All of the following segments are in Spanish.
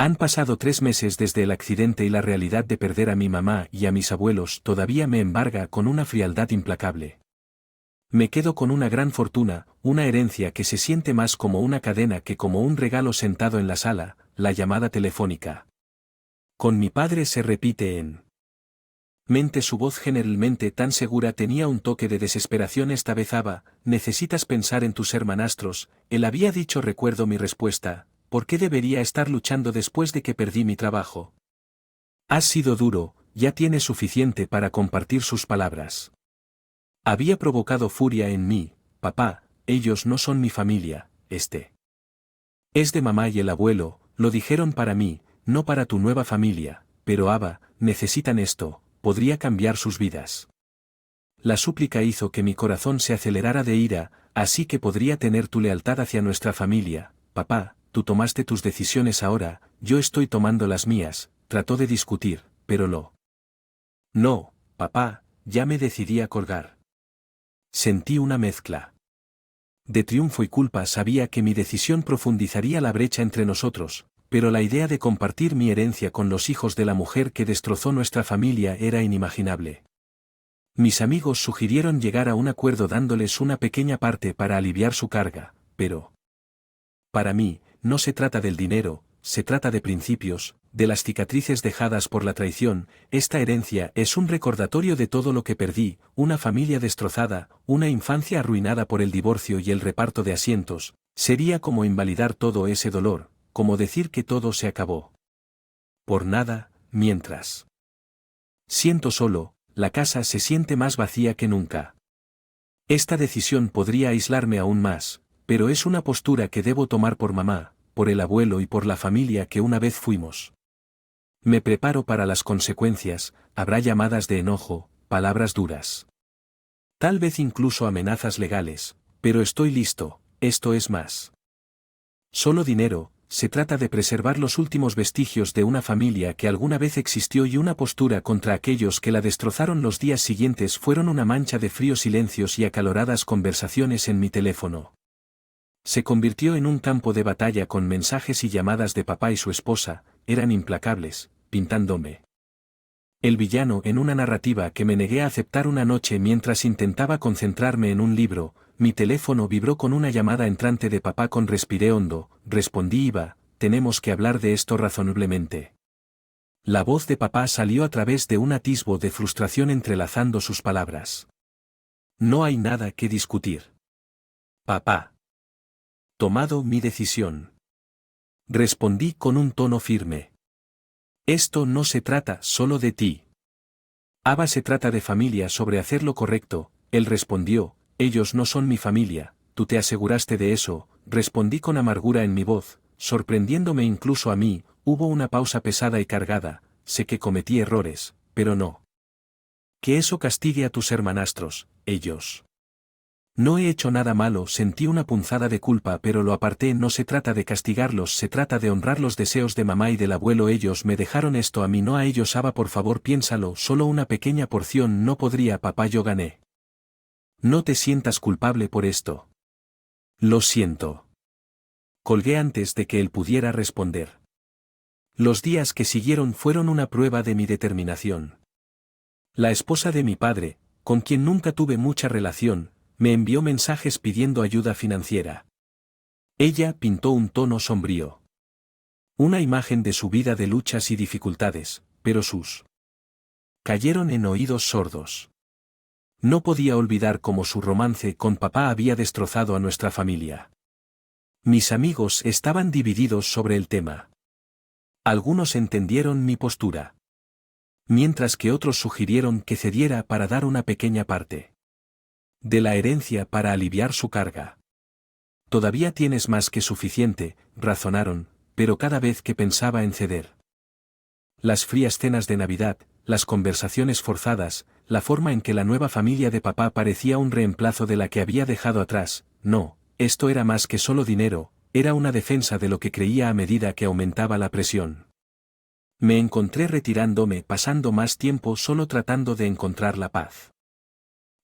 Han pasado 3 meses desde el accidente y la realidad de perder a mi mamá y a mis abuelos todavía me embarga con una frialdad implacable. Me quedo con una gran fortuna, una herencia que se siente más como una cadena que como un regalo sentado en la sala, la llamada telefónica. Con mi padre se repite en mente su voz generalmente tan segura tenía un toque de desesperación esta vez. Aba, necesitas pensar en tus hermanastros, él había dicho. Recuerdo mi respuesta, ¿por qué debería estar luchando después de que perdí mi trabajo? Has sido duro, ya tienes suficiente para compartir sus palabras. Había provocado furia en mí, papá, ellos no son mi familia, es de mamá y el abuelo, lo dijeron para mí, no para tu nueva familia, pero Aba, necesitan esto, podría cambiar sus vidas. La súplica hizo que mi corazón se acelerara de ira, así que podría tener tu lealtad hacia nuestra familia, papá, tú tomaste tus decisiones ahora, yo estoy tomando las mías, trató de discutir, pero No, papá, ya me decidí a colgar. Sentí una mezcla de triunfo y culpa. Sabía que mi decisión profundizaría la brecha entre nosotros, pero la idea de compartir mi herencia con los hijos de la mujer que destrozó nuestra familia era inimaginable. Mis amigos sugirieron llegar a un acuerdo dándoles una pequeña parte para aliviar su carga, pero para mí, no se trata del dinero, se trata de principios, de las cicatrices dejadas por la traición. Esta herencia es un recordatorio de todo lo que perdí, una familia destrozada, una infancia arruinada por el divorcio y el reparto de asientos. Sería como invalidar todo ese dolor, como decir que todo se acabó por nada, mientras siento solo, la casa se siente más vacía que nunca. Esta decisión podría aislarme aún más, pero es una postura que debo tomar por mamá, por el abuelo y por la familia que una vez fuimos. Me preparo para las consecuencias, habrá llamadas de enojo, palabras duras. Tal vez incluso amenazas legales, pero estoy listo, esto es más. Solo dinero, se trata de preservar los últimos vestigios de una familia que alguna vez existió y una postura contra aquellos que la destrozaron. Los días siguientes fueron una mancha de fríos silencios y acaloradas conversaciones en mi teléfono. Se convirtió en un campo de batalla con mensajes y llamadas de papá y su esposa, eran implacables, pintándome el villano en una narrativa que me negué a aceptar. Una noche mientras intentaba concentrarme en un libro, mi teléfono vibró con una llamada entrante de papá. Respiré hondo, respondí. Iba, tenemos que hablar de esto razonablemente. La voz de papá salió a través de un atisbo de frustración entrelazando sus palabras. No hay nada que discutir. Papá. Tomado mi decisión. Respondí con un tono firme. Esto no se trata solo de ti. Aba, se trata de familia. Sobre hacer lo correcto, él respondió, ellos no son mi familia, tú te aseguraste de eso, respondí con amargura en mi voz, sorprendiéndome incluso a mí. Hubo una pausa pesada y cargada, sé que cometí errores, pero no. Que eso castigue a tus hermanastros, ellos. No he hecho nada malo. Sentí una punzada de culpa pero lo aparté. No se trata de castigarlos, se trata de honrar los deseos de mamá y del abuelo. Ellos me dejaron esto a mí, no a ellos. Aba, por favor piénsalo, solo una pequeña porción no podría. Papá, yo gané. No te sientas culpable por esto. Lo siento. Colgué antes de que él pudiera responder. Los días que siguieron fueron una prueba de mi determinación. La esposa de mi padre, con quien nunca tuve mucha relación, me envió mensajes pidiendo ayuda financiera. Ella pintó un tono sombrío. Una imagen de su vida de luchas y dificultades, pero sus cayeron en oídos sordos. No podía olvidar cómo su romance con papá había destrozado a nuestra familia. Mis amigos estaban divididos sobre el tema. Algunos entendieron mi postura, mientras que otros sugirieron que cediera para dar una pequeña parte de la herencia para aliviar su carga. Todavía tienes más que suficiente, razonaron, pero cada vez que pensaba en ceder. Las frías cenas de Navidad, las conversaciones forzadas, la forma en que la nueva familia de papá parecía un reemplazo de la que había dejado atrás, no, esto era más que solo dinero, era una defensa de lo que creía a medida que aumentaba la presión. Me encontré retirándome, pasando más tiempo solo tratando de encontrar la paz.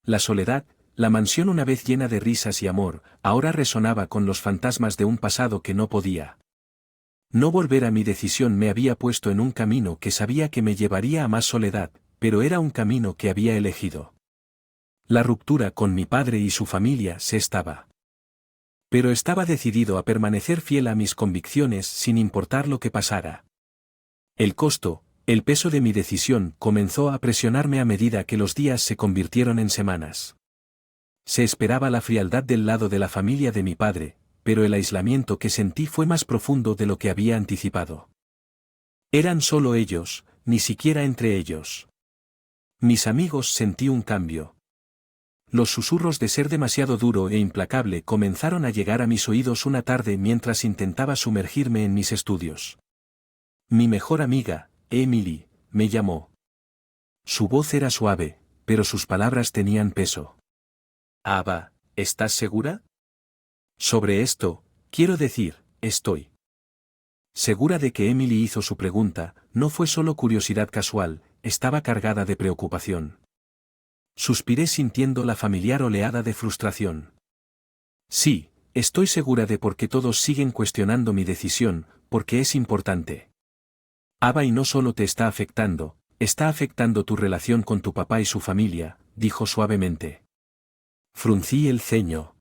La soledad, la mansión una vez llena de risas y amor, ahora resonaba con los fantasmas de un pasado que no podía No volver a mi decisión me había puesto en un camino que sabía que me llevaría a más soledad, pero era un camino que había elegido. La ruptura con mi padre y su familia se estaba. Pero estaba decidido a permanecer fiel a mis convicciones sin importar lo que pasara. El costo, el peso de mi decisión comenzó a presionarme a medida que los días se convirtieron en semanas. Se esperaba la frialdad del lado de la familia de mi padre, pero el aislamiento que sentí fue más profundo de lo que había anticipado. Eran solo ellos, ni siquiera entre ellos. Mis amigos sentí un cambio. Los susurros de ser demasiado duro e implacable comenzaron a llegar a mis oídos una tarde mientras intentaba sumergirme en mis estudios. Mi mejor amiga, Emily, me llamó. Su voz era suave, pero sus palabras tenían peso. Ava, ¿estás segura? Sobre esto, quiero decir, estoy segura de que Emily hizo su pregunta, no fue solo curiosidad casual, estaba cargada de preocupación. Suspiré sintiendo la familiar oleada de frustración. Sí, estoy segura de por qué todos siguen cuestionando mi decisión, porque es importante. Ava, y no solo te está afectando tu relación con tu papá y su familia, dijo suavemente. Fruncí el ceño.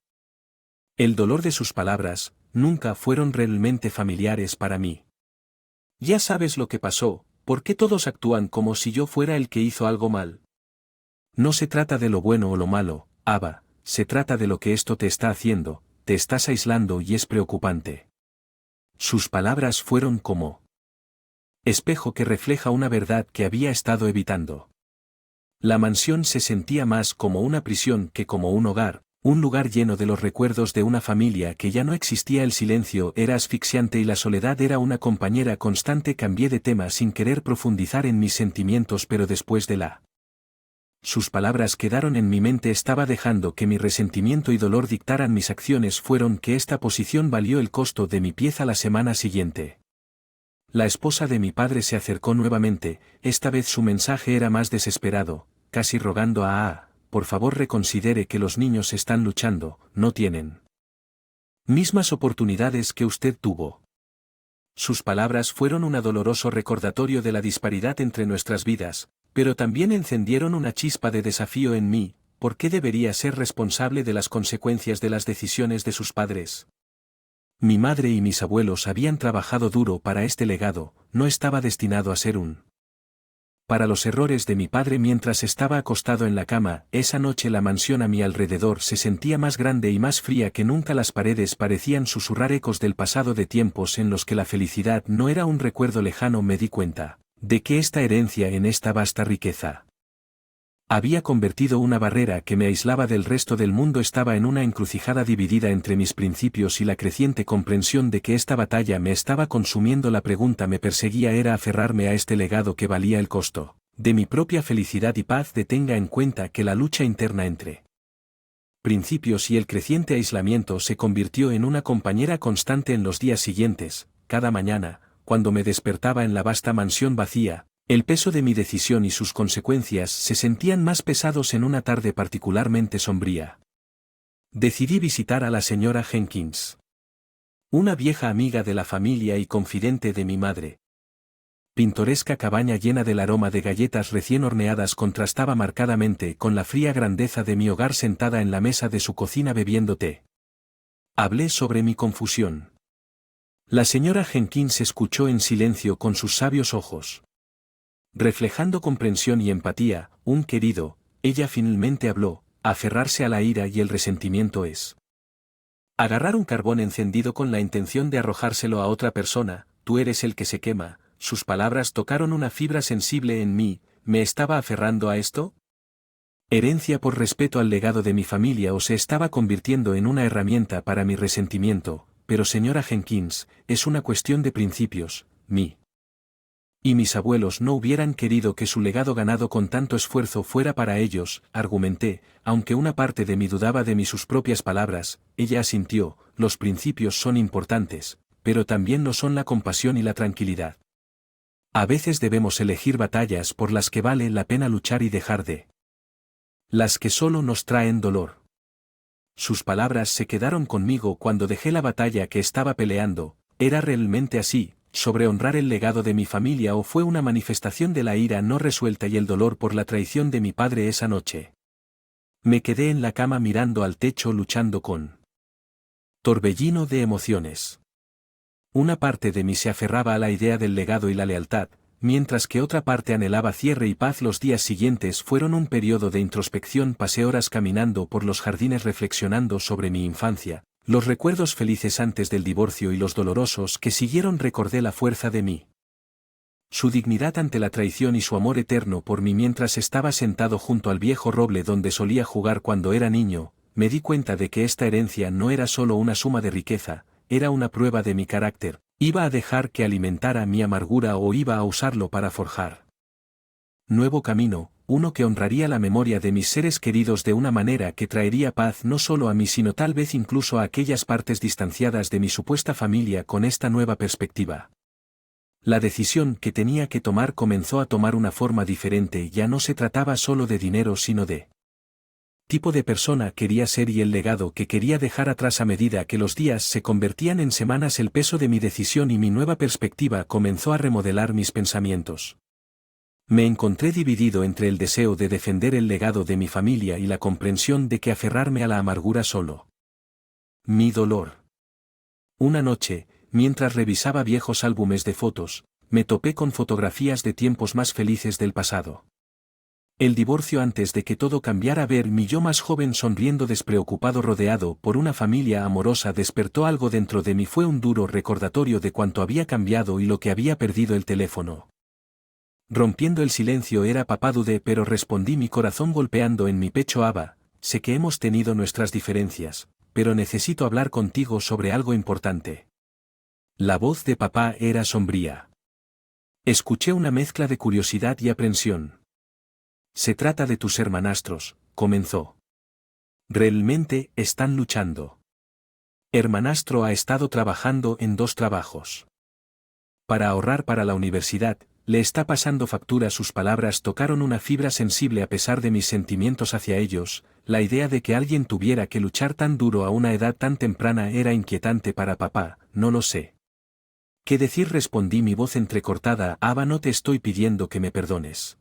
El dolor de sus palabras nunca fueron realmente familiares para mí. Ya sabes lo que pasó, ¿por qué todos actúan como si yo fuera el que hizo algo mal? No se trata de lo bueno o lo malo, Ava, se trata de lo que esto te está haciendo, te estás aislando y es preocupante. Sus palabras fueron como espejo que refleja una verdad que había estado evitando. La mansión se sentía más como una prisión que como un hogar, un lugar lleno de los recuerdos de una familia que ya no existía. El silencio era asfixiante y la soledad era una compañera constante. Cambié de tema sin querer profundizar en mis sentimientos, pero después de sus palabras quedaron en mi mente. Estaba dejando que mi resentimiento y dolor dictaran mis acciones. Fueron que esta posición valió el costo de mi pieza. La semana siguiente, la esposa de mi padre se acercó nuevamente, esta vez su mensaje era más desesperado, casi rogando a por favor reconsidere que los niños están luchando, no tienen mismas oportunidades que usted tuvo. Sus palabras fueron un doloroso recordatorio de la disparidad entre nuestras vidas, pero también encendieron una chispa de desafío en mí. ¿Por qué debería ser responsable de las consecuencias de las decisiones de sus padres? Mi madre y mis abuelos habían trabajado duro para este legado, no estaba destinado a ser para los errores de mi padre. Mientras estaba acostado en la cama, esa noche la mansión a mi alrededor se sentía más grande y más fría que nunca. Las paredes parecían susurrar ecos del pasado, de tiempos en los que la felicidad no era un recuerdo lejano. Me di cuenta de que esta herencia, en esta vasta riqueza, había convertido una barrera que me aislaba del resto del mundo. Estaba en una encrucijada dividida entre mis principios y la creciente comprensión de que esta batalla me estaba consumiendo. La pregunta me perseguía: ¿era aferrarme a este legado que valía el costo de mi propia felicidad y paz? Tenga en cuenta que la lucha interna entre principios y el creciente aislamiento se convirtió en una compañera constante en los días siguientes. Cada mañana, cuando me despertaba en la vasta mansión vacía, el peso de mi decisión y sus consecuencias se sentían más pesados. En una tarde particularmente sombría, decidí visitar a la señora Jenkins, una vieja amiga de la familia y confidente de mi madre. Pintoresca cabaña llena del aroma de galletas recién horneadas contrastaba marcadamente con la fría grandeza de mi hogar. Sentada en la mesa de su cocina bebiendo té, hablé sobre mi confusión. La señora Jenkins escuchó en silencio, con sus sabios ojos reflejando comprensión y empatía. Querido, ella finalmente habló, aferrarse a la ira y el resentimiento es agarrar un carbón encendido con la intención de arrojárselo a otra persona. Tú eres el que se quema. Sus palabras tocaron una fibra sensible en mí. ¿Me estaba aferrando a esto? ¿Herencia por respeto al legado de mi familia, o se estaba convirtiendo en una herramienta para mi resentimiento? Pero señora Jenkins, es una cuestión de principios. Y mis abuelos no hubieran querido que su legado ganado con tanto esfuerzo fuera para ellos, argumenté. Aunque una parte de mí dudaba de sus propias palabras, ella asintió. Los principios son importantes, pero también lo son la compasión y la tranquilidad. A veces debemos elegir batallas por las que vale la pena luchar y dejar de las que solo nos traen dolor. Sus palabras se quedaron conmigo cuando dejé la batalla que estaba peleando. Era realmente así, sobre honrar el legado de mi familia o fue una manifestación de la ira no resuelta y el dolor por la traición de mi padre esa noche. Me quedé en la cama mirando al techo luchando con torbellino de emociones. Una parte de mí se aferraba a la idea del legado y la lealtad, mientras que otra parte anhelaba cierre y paz. Los días siguientes fueron un periodo de introspección. Pasé horas caminando por los jardines reflexionando sobre mi infancia, los recuerdos felices antes del divorcio y los dolorosos que siguieron. Recordé la fuerza de mí, su dignidad ante la traición y su amor eterno por mí. Mientras estaba sentado junto al viejo roble donde solía jugar cuando era niño, me di cuenta de que esta herencia no era solo una suma de riqueza, era una prueba de mi carácter. ¿Iba a dejar que alimentara mi amargura o iba a usarlo para forjar nuevo camino, uno que honraría la memoria de mis seres queridos de una manera que traería paz no solo a mí sino tal vez incluso a aquellas partes distanciadas de mi supuesta familia? Con esta nueva perspectiva, la decisión que tenía que tomar comenzó a tomar una forma diferente. Ya no se trataba solo de dinero sino de tipo de persona quería ser y el legado que quería dejar atrás. A medida que los días se convertían en semanas, el peso de mi decisión y mi nueva perspectiva comenzó a remodelar mis pensamientos. Me encontré dividido entre el deseo de defender el legado de mi familia y la comprensión de que aferrarme a la amargura solo mi dolor. Una noche, mientras revisaba viejos álbumes de fotos, me topé con fotografías de tiempos más felices del pasado. El divorcio antes de que todo cambiara. Ver mi yo más joven sonriendo despreocupado rodeado por una familia amorosa despertó algo dentro de mí. Fue un duro recordatorio de cuánto había cambiado y lo que había perdido. El teléfono, rompiendo el silencio, era papá. Dudé pero respondí, mi corazón golpeando en mi pecho. Aba, sé que hemos tenido nuestras diferencias, pero necesito hablar contigo sobre algo importante. La voz de papá era sombría. Escuché una mezcla de curiosidad y aprensión. Se trata de tus hermanastros, comenzó. Realmente están luchando. Hermanastro ha estado trabajando en 2 trabajos. Para ahorrar para la universidad, le está pasando factura. Sus palabras tocaron una fibra sensible. A pesar de mis sentimientos hacia ellos, la idea de que alguien tuviera que luchar tan duro a una edad tan temprana era inquietante para papá. No lo sé qué decir, respondí, mi voz entrecortada. Aba, no te estoy pidiendo que me perdones,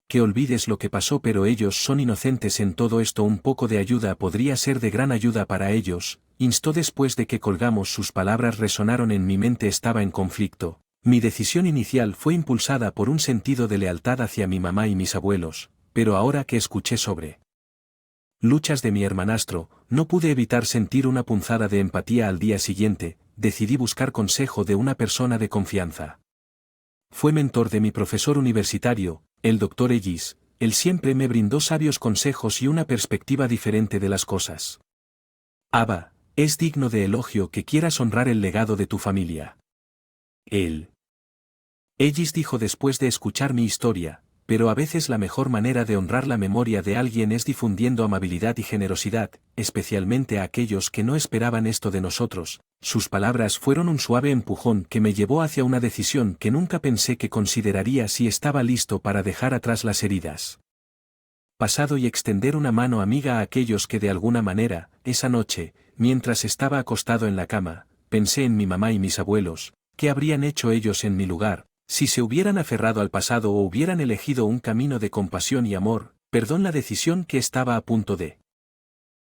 que olvides lo que pasó, pero ellos son inocentes en todo esto. Un poco de ayuda podría ser de gran ayuda para ellos, instó después de que colgamos. Sus palabras resonaron en mi mente. Estaba en conflicto. Mi decisión inicial fue impulsada por un sentido de lealtad hacia mi mamá y mis abuelos, pero ahora que escuché sobre luchas de mi hermanastro, no pude evitar sentir una punzada de empatía. Al día siguiente, decidí buscar consejo de una persona de confianza. Fue mentor de mi profesor universitario, el Dr. Ellis. Él siempre me brindó sabios consejos y una perspectiva diferente de las cosas. Aba, es digno de elogio que quieras honrar el legado de tu familia. Ellis dijo después de escuchar mi historia, pero a veces la mejor manera de honrar la memoria de alguien es difundiendo amabilidad y generosidad, especialmente a aquellos que no esperaban esto de nosotros. Sus palabras fueron un suave empujón que me llevó hacia una decisión que nunca pensé que consideraría si estaba listo para dejar atrás las heridas pasado y extender una mano amiga a aquellos que de alguna manera. Esa noche, mientras estaba acostado en la cama, pensé en mi mamá y mis abuelos. ¿Qué habrían hecho ellos en mi lugar, si se hubieran aferrado al pasado o hubieran elegido un camino de compasión y amor? Perdón, la decisión que estaba a punto de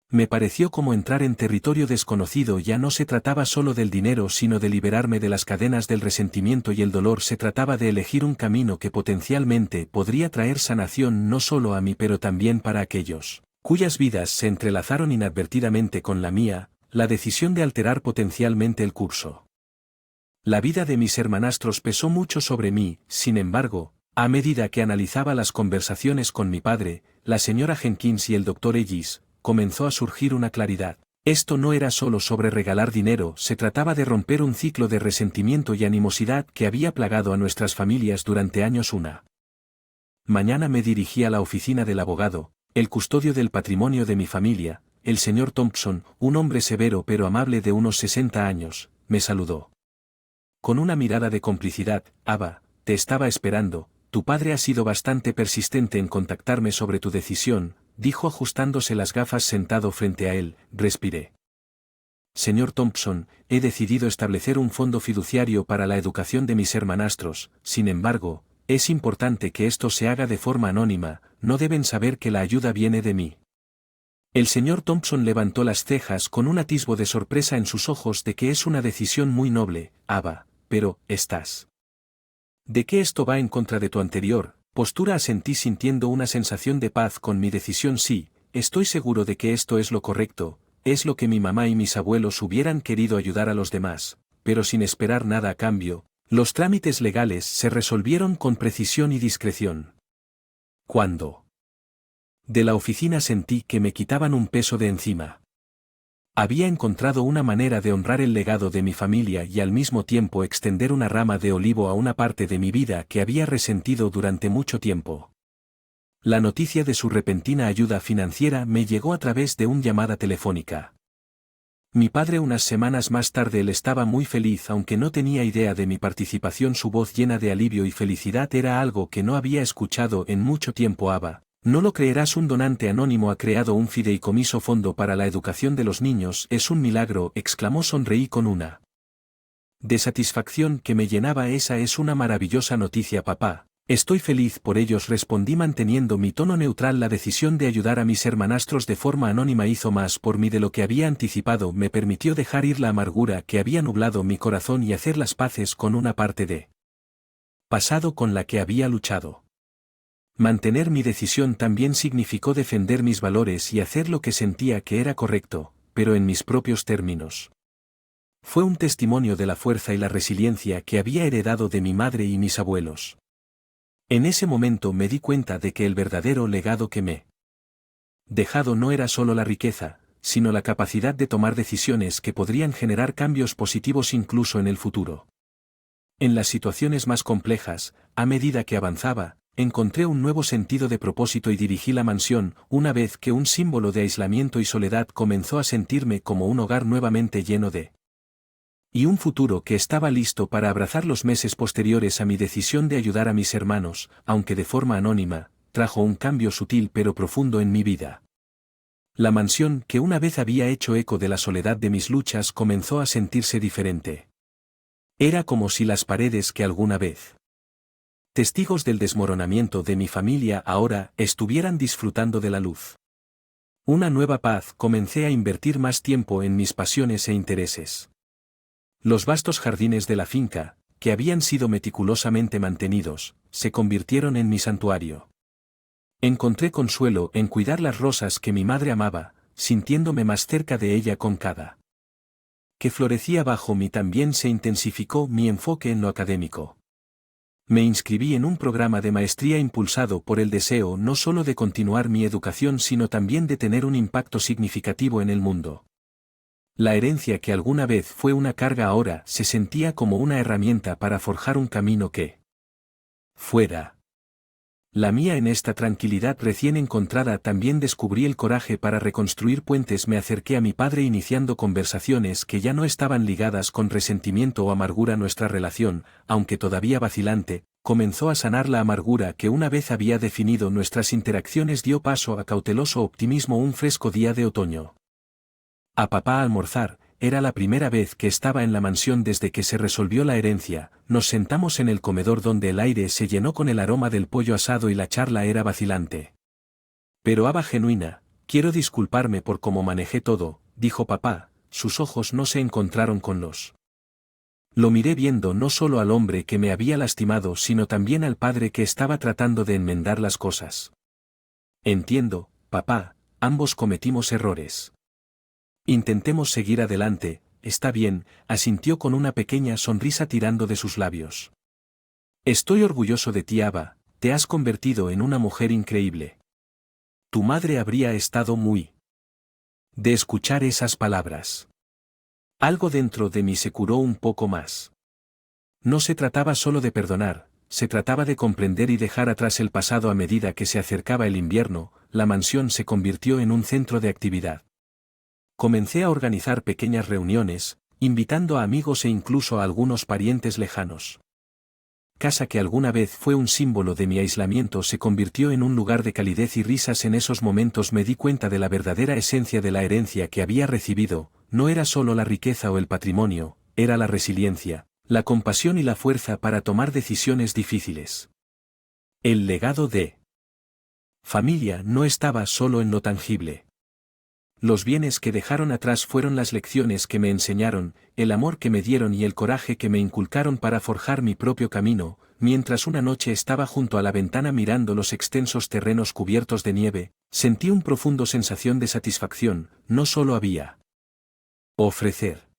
me pareció como entrar en territorio desconocido. Ya no se trataba solo del dinero sino de liberarme de las cadenas del resentimiento y el dolor. Se trataba de elegir un camino que potencialmente podría traer sanación no solo a mí pero también para aquellos cuyas vidas se entrelazaron inadvertidamente con la mía. La decisión de alterar potencialmente el curso la vida de mis hermanastros pesó mucho sobre mí. Sin embargo, a medida que analizaba las conversaciones con mi padre, la señora Jenkins y el Dr. Ellis, comenzó a surgir una claridad. Esto no era solo sobre regalar dinero, se trataba de romper un ciclo de resentimiento y animosidad que había plagado a nuestras familias durante años. Una mañana me dirigí a la oficina del abogado, el custodio del patrimonio de mi familia, el señor Thompson, un hombre severo pero amable de unos 60 años, me saludó con una mirada de complicidad. Aba, te estaba esperando. Tu padre ha sido bastante persistente en contactarme sobre tu decisión, dijo ajustándose las gafas. Sentado frente a él, respiré señor Thompson, he decidido establecer un fondo fiduciario para la educación de mis hermanastros, sin embargo, es importante que esto se haga de forma anónima, no deben saber que la ayuda viene de mí. El señor Thompson levantó las cejas con un atisbo de sorpresa en sus ojos de que es una decisión muy noble, Ava, pero, ¿estás? ¿De qué esto va en contra de tu anterior postura? Asentí sintiendo una sensación de paz con mi decisión. Sí, estoy seguro de que esto es lo correcto, es lo que mi mamá y mis abuelos hubieran querido ayudar a los demás, pero sin esperar nada a cambio. Los trámites legales se resolvieron con precisión y discreción. Cuando de la oficina sentí que me quitaban un peso de encima. Había encontrado una manera de honrar el legado de mi familia y al mismo tiempo extender una rama de olivo a una parte de mi vida que había resentido durante mucho tiempo. La noticia de su repentina ayuda financiera me llegó a través de una llamada telefónica. Mi padre unas semanas más tarde él estaba muy feliz aunque no tenía idea de mi participación. Su voz llena de alivio y felicidad era algo que no había escuchado en mucho tiempo. Ava, no lo creerás, un donante anónimo ha creado un fideicomiso fondo para la educación de los niños. Es un milagro, exclamó. Sonreí con una de satisfacción que me llenaba. Esa es una maravillosa noticia, papá. Estoy feliz por ellos, respondí manteniendo mi tono neutral. La decisión de ayudar a mis hermanastros de forma anónima hizo más por mí de lo que había anticipado. Me permitió dejar ir la amargura que había nublado mi corazón y hacer las paces con una parte de pasado con la que había luchado. Mantener mi decisión también significó defender mis valores y hacer lo que sentía que era correcto, pero en mis propios términos. Fue un testimonio de la fuerza y la resiliencia que había heredado de mi madre y mis abuelos. En ese momento me di cuenta de que el verdadero legado que me dejado no era solo la riqueza, sino la capacidad de tomar decisiones que podrían generar cambios positivos incluso en el futuro. En las situaciones más complejas, a medida que avanzaba, encontré un nuevo sentido de propósito y dirigí la mansión. Una vez que un símbolo de aislamiento y soledad comenzó a sentirme como un hogar nuevamente lleno de y un futuro que estaba listo para abrazar. Los meses posteriores a mi decisión de ayudar a mis hermanos, aunque de forma anónima, trajo un cambio sutil pero profundo en mi vida. La mansión, que una vez había hecho eco de la soledad de mis luchas, comenzó a sentirse diferente. Era como si las paredes que alguna vez, testigos del desmoronamiento de mi familia, ahora estuvieran disfrutando de la luz. Una nueva paz. Comencé a invertir más tiempo en mis pasiones e intereses. Los vastos jardines de la finca, que habían sido meticulosamente mantenidos, se convirtieron en mi santuario. Encontré consuelo en cuidar las rosas que mi madre amaba, sintiéndome más cerca de ella con cada que florecía bajo mí. También se intensificó mi enfoque en lo académico. Me inscribí en un programa de maestría impulsado por el deseo no solo de continuar mi educación sino también de tener un impacto significativo en el mundo. La herencia que alguna vez fue una carga ahora se sentía como una herramienta para forjar un camino que fuera la mía. En esta tranquilidad recién encontrada también descubrí el coraje para reconstruir puentes. Me acerqué a mi padre iniciando conversaciones que ya no estaban ligadas con resentimiento o amargura. Nuestra relación, aunque todavía vacilante, comenzó a sanar la amargura que una vez había definido nuestras interacciones. Dio paso a cauteloso optimismo. Un fresco día de otoño. A papá a almorzar. Era la primera vez que estaba en la mansión desde que se resolvió la herencia. Nos sentamos en el comedor donde el aire se llenó con el aroma del pollo asado y la charla era vacilante. Pero Ava, genuina, quiero disculparme por cómo manejé todo, dijo papá. Sus ojos no se encontraron con los. Lo miré viendo no solo al hombre que me había lastimado sino también al padre que estaba tratando de enmendar las cosas. Entiendo, papá, ambos cometimos errores. Intentemos seguir adelante. Está bien, asintió con una pequeña sonrisa tirando de sus labios. Estoy orgulloso de ti, Ava, te has convertido en una mujer increíble. Tu madre habría estado muy de escuchar esas palabras. Algo dentro de mí se curó un poco más. No se trataba solo de perdonar, se trataba de comprender y dejar atrás el pasado. A medida que se acercaba el invierno, la mansión se convirtió en un centro de actividad. Comencé a organizar pequeñas reuniones, invitando a amigos e incluso a algunos parientes lejanos. casa que alguna vez fue un símbolo de mi aislamiento, se convirtió en un lugar de calidez y risas. En esos momentos me di cuenta de la verdadera esencia de la herencia que había recibido. No era solo la riqueza o el patrimonio, era la resiliencia, la compasión y la fuerza para tomar decisiones difíciles. El legado de familia no estaba solo en lo tangible. Los bienes que dejaron atrás fueron las lecciones que me enseñaron, el amor que me dieron y el coraje que me inculcaron para forjar mi propio camino. Mientras una noche estaba junto a la ventana mirando los extensos terrenos cubiertos de nieve, sentí una profunda sensación de satisfacción. No solo había ofrecer